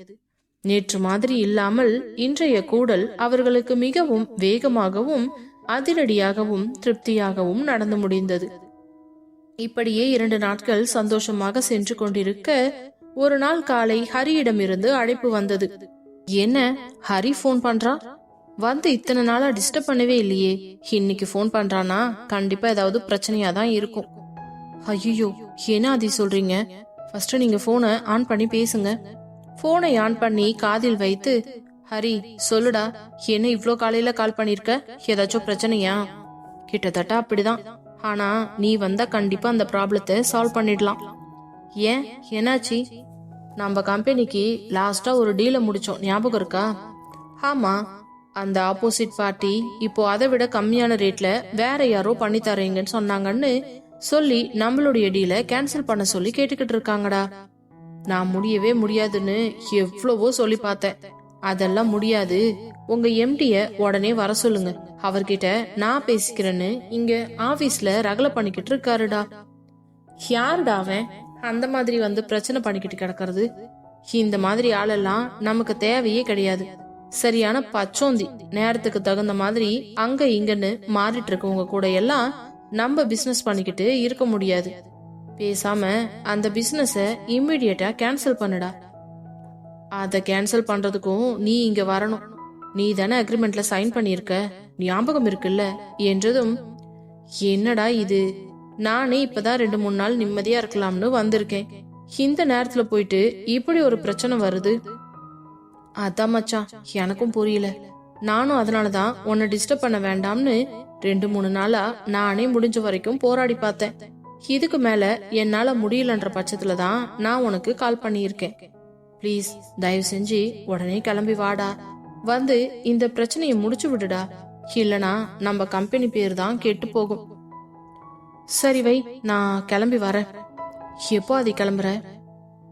நேற்று மாதிரி இல்லாமல் இன்றைய கூடல் அவர்களுக்கு மிகவும் வேகமாகவும் அதிரடியாகவும் திருப்தியாகவும் நடந்து முடிந்தது. இப்படியே 2 நாட்கள் சந்தோஷமாக சென்று கொண்டிருக்க ஒரு நாள் காலை ஹரியிடமிருந்து அழைப்பு வந்தது. என்ன, ஹரி போன் பண்றா? வந்து இத்தனை நாளா டிஸ்டர்ப் பண்ணவே இல்லையே, இன்னைக்கு போன் பண்றானா? கண்டிப்பா ஏதாவது பிரச்சனையா தான் இருக்கும். ஐயோ, என்ன ஆதி சொல்றீங்க? ஃபர்ஸ்ட் நீங்க போனை ஆன் பண்ணி பேசுங்க. போனை ஆன் பண்ணி காதில் வைத்து, ஹரி சொல்லுடா, என்ன இவ்ளோ காலையில கால் பண்ணிருக்க? ஏதாச்சும் பிரச்சனையா? கிட்டத்தட்ட அப்படிதான், ஆனா நீ வந்தா கண்டிப்பா அந்த ப்ராப்ளத்தை சால்வ் பண்ணிடலாம். ஏன், என்னாச்சு? நம்ம கம்பெனிக்கு லாஸ்டா ஒரு டீல முடிச்சோம், ஞாபகம் இருக்கா? ஆமா, அந்த ஆப்போசிட் பார்ட்டி இப்போ அதை விட கம்மியான ரேட்ல வேற யாரோ பண்ணி தரீங்கன்னு சொன்னாங்கன்னு சொல்லி நம்மளுடைய டீல கேன்சல் பண்ண சொல்லி கேட்டுக்கிட்டு இருக்காங்கடா. நான் முடியவே முடியாதுன்னு எவ்வளவோ சொல்லி பார்த்தேன், அதெல்லாம் முடியாது. உங்க எம்டிய உடனே வர சொல்லுங்க, அவர்கிட்ட நான் பேசிக்கிறேன்னு இங்க ஆபீஸ்ல ரகலை பண்ணிக்கிட்டு இருக்காருடா. யாருடா அவன்? அந்த மாதிரி வந்து பிரச்சனை பண்ணிக்கிட்டு கிடக்கிறது. இந்த மாதிரி ஆளெல்லாம் நமக்கு தேவையே கிடையாது. சரியான பச்சோந்தி, நேரத்துக்கு தகுந்த மாதிரி அங்க இங்கன்னு மாறிட்டு இருக்கவங்க கூட எல்லாம் நம்ம பிசினஸ் பண்ணிக்கிட்டு இருக்க முடியாது. பேசாம அந்த பிசினஸ இம்மிடியட்டா கேன்சல் பண்ணுடா. அத கேன்சல் பண்றதுக்கும் நீ இங்க வரணும். நீ தானே அக்ரிமெண்ட்ல சைன் பண்ணிருக்க, ஞாபகம் இருக்குல்ல என்றதும், என்னடா இது, நானே இப்பதான் 2-3 நாள் நிம்மதியா இருக்கலாம்னு வந்திருக்கேன், இந்த நேரத்துல போயிட்டு இப்படி ஒரு பிரச்சனை வருது. அதான் மச்சான், எனக்கும் புரியல. நானும் அதனாலதான் உன்னை டிஸ்டர்ப் பண்ண வேண்டாம்னு 2-3 நாளா நானே முடிஞ்ச வரைக்கும் போராடி பார்த்தேன். இதுக்கு மேல என்னால முடியலன்ற பட்சத்துலதான் நான் உனக்கு கால் பண்ணியிருக்கேன். பிளீஸ் தயவு செஞ்சு உடனே கிளம்பி வாடா, வந்து இந்த பிரச்சனையை முடிச்சு விடுடா, இல்லனா நம்ம கம்பெனி பேர் தான் கெட்டு போகும். சரி வை, நான் கிளம்பி வரேன். எப்போ அதை கிளம்புற?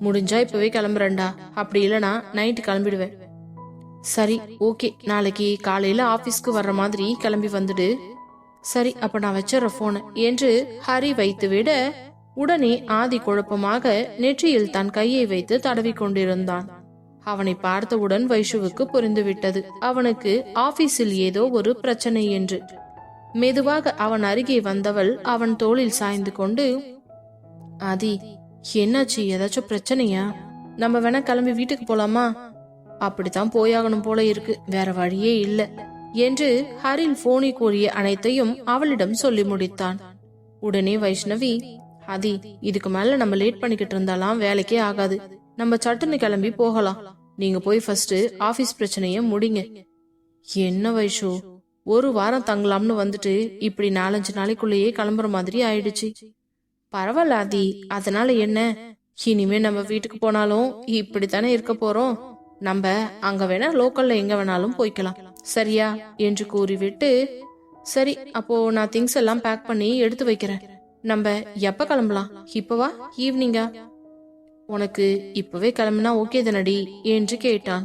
முடிஞ்சா இப்பவே கிளம்புறேன்டா, அப்படி இல்லனா நைட்டு கிளம்பிடுவேன். சரி ஓகே, நாளைக்கு காலையில ஆபீஸ்க்கு வர்ற மாதிரி கிளம்பி வந்துடு. சரி, அப்ப நான் வச்சிடற போன என்று ஹரி வைத்து விட உடனே ஆதி குழப்பமாக நெற்றியில் தன் கையை வைத்து தடவி கொண்டிருந்தான். அவனை பார்த்தவுடன் வைஷுவுக்கு புரிந்துவிட்டது அவனுக்கு ஆபீஸில் ஏதோ ஒரு பிரச்சனை என்று. மெதுவாக அவன் அருகே வந்தவள் அவன் தோளில் சாய்ந்து கொண்டு, ஆதி என்னாச்சு, ஏதாச்சும் பிரச்சனையா? நம்ம வேணா கிளம்பி வீட்டுக்கு போலாமா? அப்படித்தான் போயாகணும் போல இருக்கு, வேற வழியே இல்ல என்று ஹரில் போனி கூறிய அனைத்தையும் அவளிடம் சொல்லி முடித்தான். உடனே வைஷ்ணவி, ஆதி இதுக்கு மேல நம்ம லேட் பண்ணிக்கிட்டு இருந்தாலாம் வேலைக்கே ஆகாது, நம்ம சட்டுன்னு கிளம்பி போகலாம். நீங்க போய் ஃபர்ஸ்ட் ஆபீஸ் பிரச்சனைய முடிங்க. என்ன வைஷு, ஒரு வாரம் தங்கலாம்னு வந்துட்டு இப்படி 4-5 நாளைக்குள்ளேயே கிளம்புற மாதிரி ஆயிடுச்சு. பரவாயில்ல ஆதி, அதனால என்ன, இனிமே நம்ம வீட்டுக்கு போனாலும் இப்படித்தானே இருக்க போறோம். நம்ம அங்க வேணா லோக்கல்ல எங்க வேணாலும் போய்க்கலாம், சரியா என்று கூறிவிட்டு, சரி அப்போ நான் திங்ஸ் எல்லாம் பேக் பண்ணி எடுத்து வைக்கிறேன். நம்ம எப்ப கிளம்பலாம், இப்பவா ஈவினிங்கா? உனக்கு இப்பவே கிளம்புனா ஓகே தானடி என்று கேட்டான்.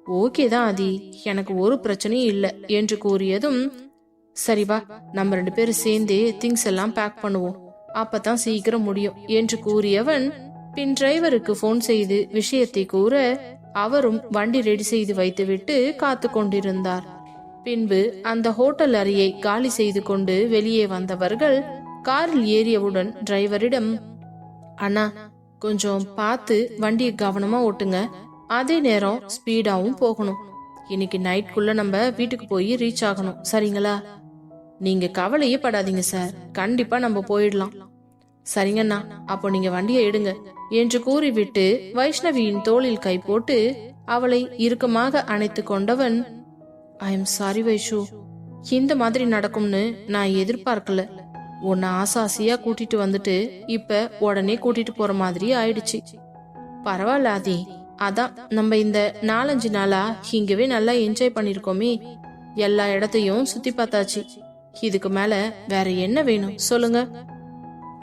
ஓகே தான் ஆதி, எனக்கு ஒரு பிரச்சனையும் இல்ல என்று கூறியதும், சரிவா நம்ம 2 பேரும் சேர்ந்தே திங்ஸ் எல்லாம் பேக் பண்ணுவோம், அப்பதான் சீக்கிரம் முடியும் என்று கூறியவன் பின் டிரைவருக்கு போன் செய்து விஷயத்தை கூற அவரும் வண்டி ரெடி செய்து வைத்துவிட்டு காத்து கொண்டிருந்தார். பின்பு அந்த ஹோட்டல் அறையை காலி செய்து கொண்டு வெளியே வந்தவர்கள் காரில் ஏறியவுடன் டிரைவரிடம், அண்ணா கொஞ்சம் பார்த்து வண்டியை கவனமா ஓட்டுங்க, அதே நேரம் ஸ்பீடாவும் போகணும். இன்னைக்கு நைட்குள்ள நம்ம வீட்டுக்கு போய் ரீச் ஆகணும், சரிங்களா? நீங்க கவலையே படாதீங்க சார், கண்டிப்பா நம்ம போயிடலாம். சரிங்கண்ணா, அப்போ நீங்க வண்டியை எடுங்க என்று கூறிவிட்டு வைஷ்ணவியின் தோளில் கை போட்டு அவளை இறுக்கமாக அணைத்து கொண்டவன், ஐ எம் சாரி வைஷு, இந்த மாதிரி நடக்கும்னு நான் எதிர்பார்க்கல. உன்னை ஆசாசியா கூட்டிட்டு வந்துட்டு இப்ப உடனே கூட்டிட்டு போற மாதிரி ஆயிடுச்சு. பரவாயில்ல ஆதி, அதான் நம்ம இந்த 4-5 நாளா இங்கவே நல்லா என்ஜாய் பண்ணிருக்கோமே, எல்லா இடத்தையும் சுத்தி பார்த்தாச்சு. இதுக்கு மேல வேற என்ன வேணும் சொல்லுங்க?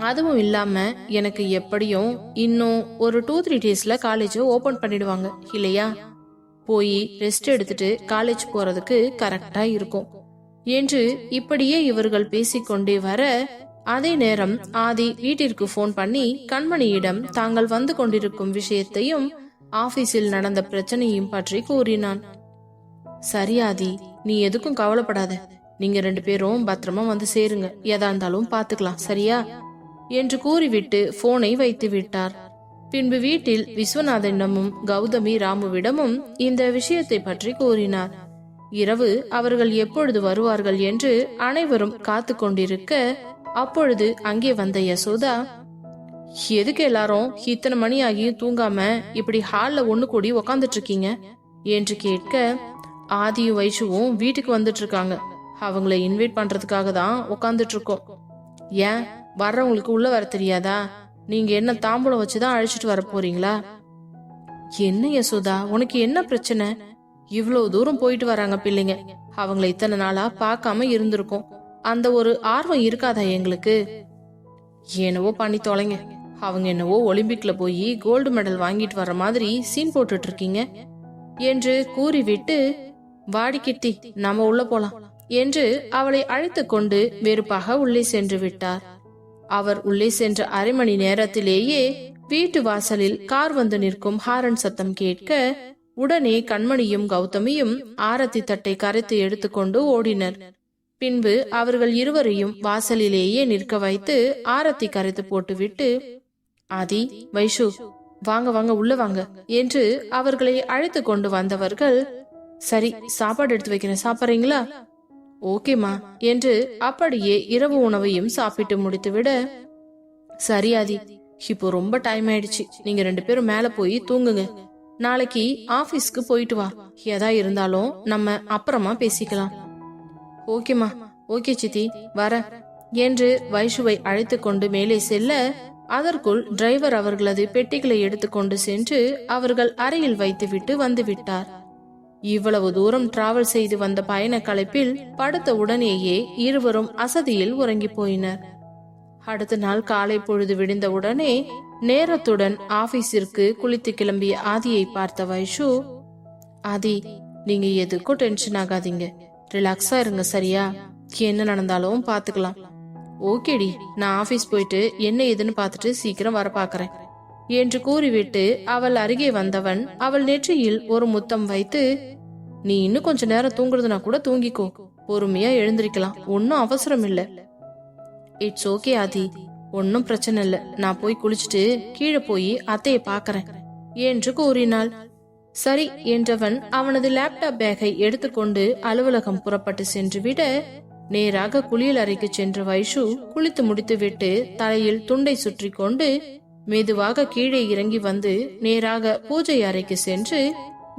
அதுவும் இல்லாம எனக்கு எப்படியும் இன்னும் ஒரு 2-3 டேஸ்ல காலேஜ் ஓபன் பண்ணிடுவாங்க இல்லையா? போய் ரெஸ்ட் எடுத்துட்டு காலேஜ் போறதுக்கு கரெக்டா இருக்கும் என்று இப்படியே இவர்கள் பேசிக்கொண்டே வர, அதே நேரம் ஆதி வீட்டிற்கு போன் பண்ணி கண்மணியிடம் தாங்கள் வந்து கொண்டிருக்கும் விஷயத்தையும் ஆபீஸில் நடந்த பிரச்சனையும் பற்றி கூறினான். சரி ஆதி, நீ எதுக்கும் கவலைப்படாத, நீங்க 2 பேரும் பத்திரமா வந்து சேருங்க, எதா இருந்தாலும் பாத்துக்கலாம், சரியா என்று கூறிவிட்டு போனை வைத்து விட்டார். பின்பு வீட்டில் விஸ்வநாதனிடமும் கௌதமி ராமுவிடமும் இந்த விஷயத்தை பற்றி கூறினார். இரவு அவர்கள் எப்பொழுது வருவார்கள் என்று அனைவரும் காத்து கொண்டிருக்க, அப்பொழுது அங்கே வந்த யசோதா, எதுக்கு எல்லாரும் இத்தனை மணி ஆகியும் தூங்காம இப்படி ஹால்ல ஒண்ணு கூடி உக்காந்துட்டு இருக்கீங்க என்று கேட்க, ஆதியும் வைஷுவும் வீட்டுக்கு வந்துட்டு இருக்காங்க, அவங்களை இன்வைட் பண்றதுக்காக தான் உக்காந்துட்டு இருக்கோம். ஏன் வர்றவங்களுக்கு உள்ள வர தெரியாதா? நீங்க என்ன தாம்பூலம் வச்சுதான் அழைச்சிட்டு வர போறீங்களா? என்ன யசோதா, உனக்கு என்ன பிரச்சனை? இவ்வளவு தூரம் போயிட்டு வராங்க பிள்ளைங்க, அவங்களை இத்தனை நாளா பார்க்காம இருந்திருக்கோம், அந்த ஒரு ஆர்வம் இருக்காதா எங்களுக்கு? என்னவோ பண்ணி தொலைங்க, அவங்க என்னவோ ஒலிம்பிக்ல போய் கோல்டு மெடல் வாங்கிட்டு வர மாதிரி சீன் போட்டுட்டு இருக்கீங்க என்று கூறிவிட்டு, வாடி கிட்டி நாம உள்ள போலாம் என்று அவளை அழைத்து கொண்டு வெறுப்பாக உள்ளே சென்று விட்டார். அவர் உள்ளே சென்ற அரை மணி நேரத்திலேயே வீட்டு வாசலில் கார் வந்து நிற்கும் ஹாரன் சத்தம் கேட்க, உடனே கண்மணியும் கௌதமியும் ஆரத்தி தட்டை கரைத்து எடுத்துக்கொண்டு ஓடினர். பின்பு அவர்கள் இருவரையும் வாசலிலேயே நிற்க வைத்து ஆரத்தி கரைத்து போட்டுவிட்டு, ஆதி, வைஷு வாங்க வாங்க உள்ள வாங்க என்று அவர்களை அழைத்து கொண்டு வந்தவர்கள், சரி சாப்பாடு எடுத்து வைக்கிறேன், சாப்பிட்றீங்களா? ஓகேமா என்று அப்படியே இரவு உணவையும் சாப்பிட்டு முடித்துவிட, சரி ஆதி, இப்போ ரொம்ப டைம் ஆயிடுச்சு, நீங்க 2 பேரும் மேல போய் தூங்குங்க, நாளைக்கு ஆபீஸ்க்கு போயிட்டு வா, எதா இருந்தாலும் நம்ம அப்புறமா பேசிக்கலாம். ஓகேமா, ஓகே சித்தி வர என்று வைஷுவை அழைத்து கொண்டு மேலே செல்ல, அதற்குள் டிரைவர் அவர்களது பெட்டிகளை எடுத்துக்கொண்டு சென்று அவர்கள் அறையில் வைத்துவிட்டு வந்து விட்டார். இவ்வளவு தூரம் டிராவல் செய்து வந்த பயண களைப்பில் படுத்த உடனேயே இருவரும் அசதியில் உறங்கி போயினர். அடுத்த நாள் காலை பொழுது விடிந்த உடனே நேரத்துடன் ஆபீஸிற்கு குளித்து கிளம்பிய ஆதியை பார்த்த வைஷு, ஆதி நீங்க எதுக்கும் டென்ஷன் ஆகாதீங்க, ரிலாக்ஸா இருங்க, சரியா? என்ன நடந்தாலும் பாத்துக்கலாம். ஓகேடி, நான் ஆபீஸ் போயிட்டு என்ன ஏதுன்னு பாத்துட்டு சீக்கிரம் வர பாக்குறேன். என்று கூறிவிட்டு அவள் அருகே வந்தவன் அவள் நெற்றியில் ஒரு முத்தம் வைத்து, நீ இன்னும் கொஞ்ச நேரம் தூங்குறதுனா கூட தூங்கிக்கோ, பொறுமையா எழுந்திருக்கலாம், ஒன்னும் அவசரம் இல்ல. இட்ஸ் ஓகே ஆதி, ஒன்னும் பிரச்சனை இல்ல, நான் போய் குளிச்சுட்டு கீழே போய் அத்தைய பாக்கறேன் என்று கூறினாள். சரி என்றவன் அவனது லேப்டாப் பேக்கை எடுத்துக்கொண்டு அலுவலகம் புறப்பட்டு சென்று விட, நேராக குளியல் அறைக்கு சென்ற வைஷு குளித்து முடித்துவிட்டு தலையில் துண்டை சுற்றி கொண்டு மெதுவாக கீழே இறங்கி வந்து நேராக பூஜை அறைக்கு சென்று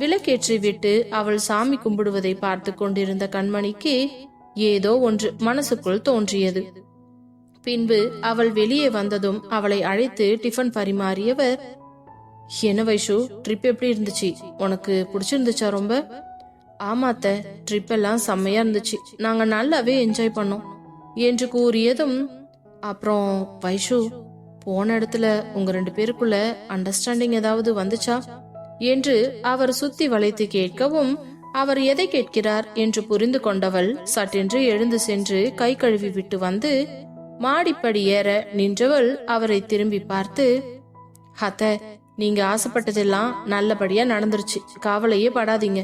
விளக்கேற்றி விட்டு அவள் சாமி கும்பிடுவதை பார்த்து கொண்டிருந்த கண்மணிக்கு ஏதோ ஒன்று மனசுக்குள் தோன்றியது. பின்பு அவள் வெளியே வந்ததும் அவளை அழைத்து டிஃபன் பரிமாறியவர், என்ன வைஷு, ட்ரிப் எப்படி இருந்துச்சு, உனக்கு பிடிச்சிருந்துச்சா ரொம்ப? ஆமாத்த, ட்ரிப் எல்லாம் செம்மையா இருந்துச்சு, நாங்க நல்லாவே என்ஜாய் பண்ணோம் என்று கூறியதும், அப்புறம் வைஷு, போன இடத்துல உங்க 2 பேருக்குள்ள அண்டர்ஸ்டாண்டிங் ஏதாவது வந்துச்சா என்று அவர் சுத்தி வளைத்து கேட்கவும், அவர் எதை கேட்கிறார் என்று புரிந்து கொண்டவள் சட்டென்று எழுந்து சென்று கை கழுவி விட்டு வந்து மாடிப்படி ஏற நின்றவள் அவரை திரும்பி பார்த்து, அத்தை, நீங்க ஆசைப்பட்டதெல்லாம் நல்லபடியா நடந்துருச்சு, கவலையே படாதீங்க,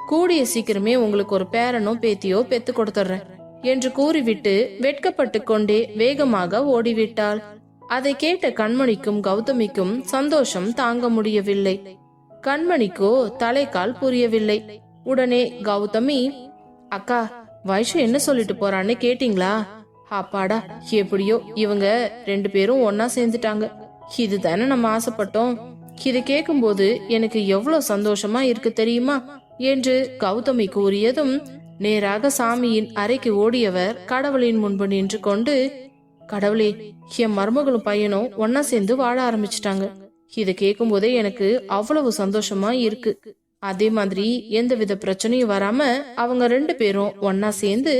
கூடிய சீக்கிரமே உங்களுக்கு ஒரு பேரனோ பேத்தியோ பெத்து கொடுத்துறேன் என்று கூறிவிட்டு வெட்கப்பட்டு கொண்டே வேகமாக ஓடிவிட்டாள். அதை கேட்ட கண்மணிக்கும் கௌதமிக்கும் சந்தோஷம் தாங்க முடியவில்லை. கண்மணிக்கோ தலைக்கால் புரியவில்லை. உடனே கௌதமி, அக்கா, வைஷு என்ன சொல்லிட்டு போறான்னு கேட்டீங்களா? அப்பாடா, எப்படியோ இவங்க 2 பேரும் ஒன்னா சேர்ந்துட்டாங்க, இதுதானே நம்ம ஆசைப்பட்டோம். இதை கேட்கும் போது எனக்கு எவ்வளவு சந்தோஷமா இருக்கு தெரியுமா என்று கௌதமி கூறியதும், நேராக சாமியின் அறைக்கு ஓடியவர் கடவுளின் முன்பு நின்று கொண்டு, கடவுளே, என் மருமகளும் பையனும் ஒன்னா சேர்ந்து வாழ ஆரம்பிச்சிட்டாங்க, இதை கேட்கும் போதே எனக்கு அவ்வளவு சந்தோஷமா இருக்கு. அதே மாதிரி எந்தவித பிரச்சனையும் வராம அவங்க 2 பேரும் ஒன்னா சேர்ந்து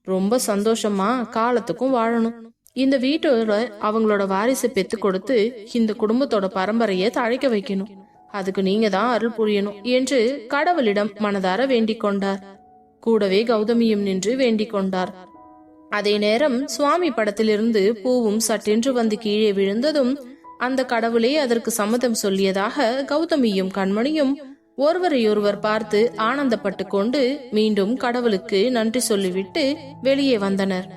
ரொம்ப சந்தோஷமா காலத்துக்கும் வாழணும். இந்த வீட்டோட அவங்களோட வாரிசை பெத்து கொடுத்து இந்த குடும்பத்தோட பரம்பரையை தழைக்க வைக்கணும். அதுக்கு நீங்க தான் அருள் புரியணும் என்று கடவுளிடம் மனதார வேண்டிக் கொண்டார். கூடவே கௌதமியும் நின்று வேண்டிக் கொண்டார். அதே நேரம் சுவாமி படத்திலிருந்து பூவும் சட்டென்று வந்து கீழே விழுந்ததும் அந்த கடவுளே அதற்கு சம்மதம் சொல்லியதாக கௌதமியும் கண்மணியும் ஒருவரையொருவர் பார்த்து ஆனந்தப்பட்டு கொண்டு மீண்டும் கடவுளுக்கு நன்றி சொல்லிவிட்டு வெளியே வந்தனர்.